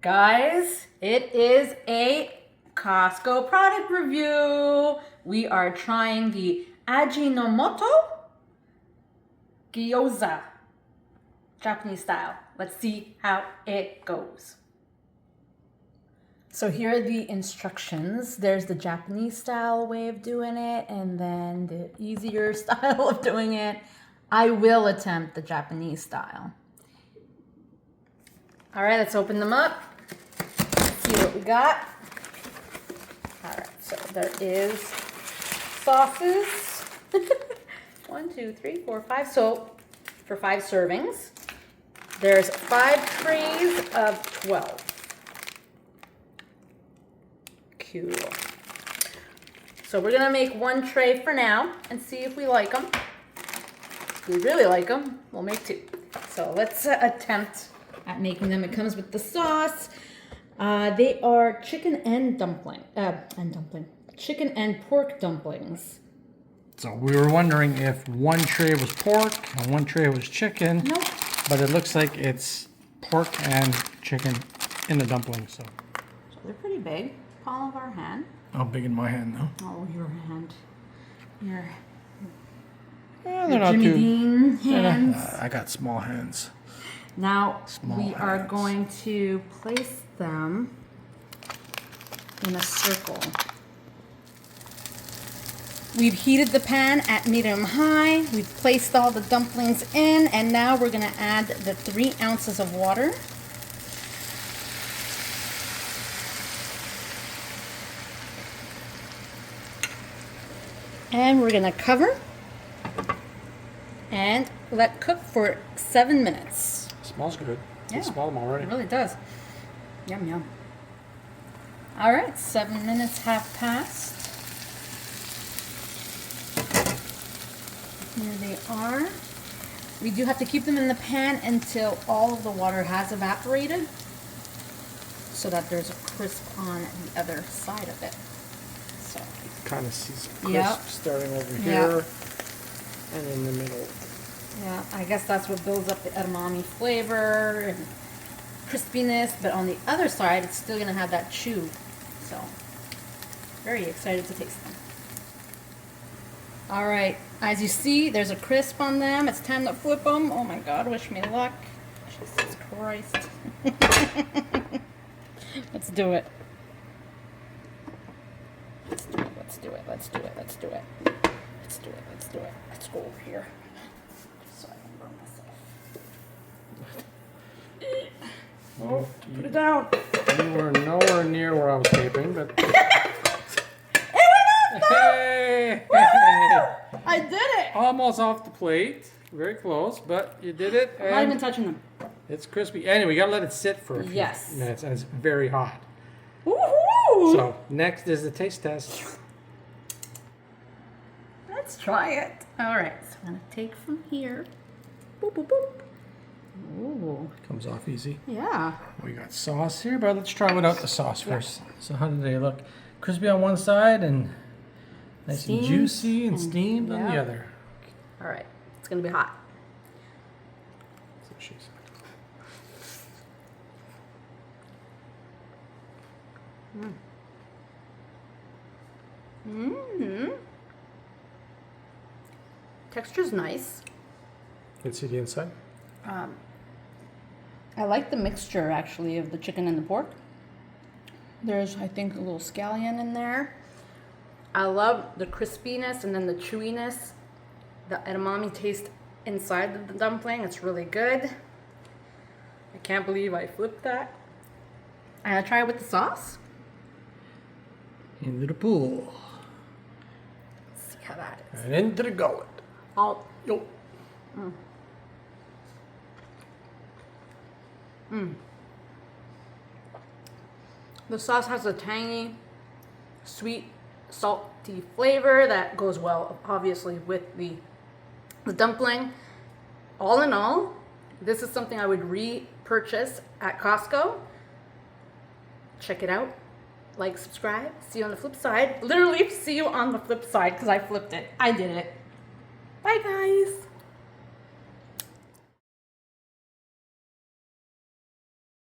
Guys, it is a Costco product review. We are trying the Ajinomoto Gyoza, Japanese style. Let's see how it goes. So here are the instructions. There's the Japanese style way of doing it and then the easier style of doing it. I will attempt the Japanese style. All right, let's open them up. See what we got. All right, so there is sauces. 1, 2, 3, 4, 5. So for 5 servings, there's 5 trays of 12. Cool. So we're gonna make 1 tray for now and see if we like them. If we really like them, we'll make 2. So let's attempt at making them. It comes with the sauce. They are chicken and chicken and pork dumplings. So we were wondering if 1 tray was pork and 1 tray was chicken. Nope. But it looks like it's pork and chicken in the dumplings. So They're pretty big. Palm of our hand. how big in my hand though? Oh, your hand. Your They're not Jimmy too. Dean hands. I got small hands. Now Small we are hands. going to place them in a circle. We've heated the pan at medium high. We've placed all the dumplings in, and now we're going to add the 3 ounces of water. And we're going to cover and let cook for 7 minutes. Smells good. Yeah. You smell them already. It really does. Yum, yum. All right, 7 minutes have passed. Here they are. We do have to keep them in the pan until all of the water has evaporated so that there's a crisp on the other side of it. So, Kind of see some crisp Yep. starting over Yep. here and in the middle. yeah, I guess that's what builds up the edamame flavor and crispiness, but on the other side, it's still gonna have that chew. So, very excited to taste them. All right, as you see, there's a crisp on them. It's time to flip them. Oh my God, wish me luck. Jesus Christ. Let's do it. Let's do it, let's do it, let's do it, let's do it. Let's do it, let's do it. Let's go over here. So I can burn myself. Oh, put it down. You were nowhere near where I was taping, but hey! I did it! Almost off the plate. Very close, but you did it. I'm not even And touching them. it's crispy. Anyway, we gotta let it sit for a few Yes. minutes, and it's very hot. Woohoo! So next is the taste test. Let's try it. All right, so I'm gonna take from here. Boop, boop, boop. Ooh, Comes off easy. yeah. We got sauce here, but let's try without the sauce first. So how do they look? Crispy on one side and nice and Steamed juicy and and- steamed on the yeah. other. All right, it's gonna be hot. That's what she said. Mm-hmm. Texture's nice. Can you see the inside? I like the mixture actually of the chicken and the pork. There's, I think, a little scallion in there. I love the crispiness and then the chewiness. The edamame taste inside of the dumpling. It's really good. I can't believe I flipped that. I'm gonna try it with the sauce. Into the pool. Let's see how that is. And into the gullet. I'll, Yo. The sauce has a tangy, sweet, salty flavor that goes well, obviously, with the dumpling. All in all, this is something I would repurchase at Costco. Check it out. Like, subscribe. See you on the flip side. Literally, see you on the flip side because I flipped it. I did it. Bye, guys.